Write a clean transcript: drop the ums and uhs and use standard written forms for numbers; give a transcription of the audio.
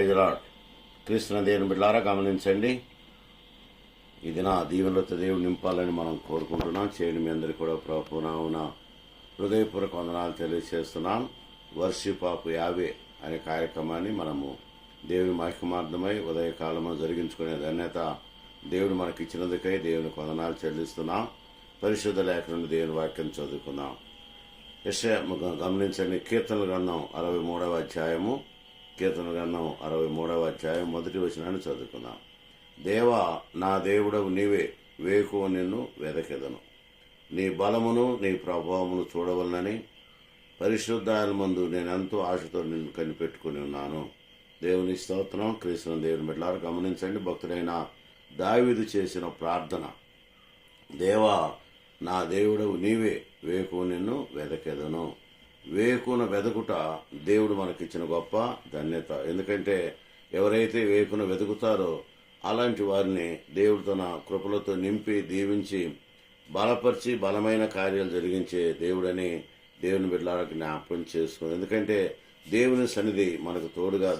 Praise lord. క్రీస్తున్న దేవుని బిడ్డలారా గమనించండి. ఇది నా దీవెనలతో దేవుడు నింపాలని మనం కోరుకుంటున్నాం. చేయని మీ అందరికీ కూడా ప్రభునామున హృదయపూర్వక వందనాలు తెలియజేస్తున్నాం. వర్షిప్ ఆఫ్ యావే అనే కార్యక్రమాన్ని మనము దేవుని మహిమార్థమై ఉదయకాలంలో జరిగించుకునే ధన్యత దేవుడు మనకి ఇచ్చినందుకై దేవునికి వందనాలు చెల్లిస్తున్నాం. పరిశుద్ధ లేఖ నుండి దేవుని వాక్యం చదువుకుందాం. గమనించండి. కీర్తనల గ్రంథం 63వ అధ్యాయము. కీర్తన గ్రంథం 63వ అధ్యాయం మొదటి వచనాన్ని చదువుకుందాం. దేవా, నా దేవుడవు నీవే, వేకువ నిన్ను వెదకెదను. నీ బలమును నీ ప్రభావమును చూడవలనని పరిశుద్ధాల ముందు నేనెంతో ఆశతో నిన్ను కనిపెట్టుకుని ఉన్నాను. దేవుని స్తోత్రం. క్రీస్తున్న దేవుని బిడ్డలారా గమనించండి. భక్తుడైన దావీదు చేసిన ప్రార్థన, దేవా, నా దేవుడవు నీవే, వేకువ నిన్ను వెదకెదను. వేకున వెదకుట దేవుడు మనకిచ్చిన గొప్ప ధన్యత. ఎందుకంటే ఎవరైతే వేకున వెతుకుతారో అలాంటి వారిని దేవుడు తన కృపలతో నింపి దీవించి బలపరిచి బలమైన కార్యాలు జరిగించే దేవుడని దేవుని బిడ్డలకు జ్ఞాపకం చేసుకుంది. ఎందుకంటే దేవుని సన్నిధి మనకు తోడుగా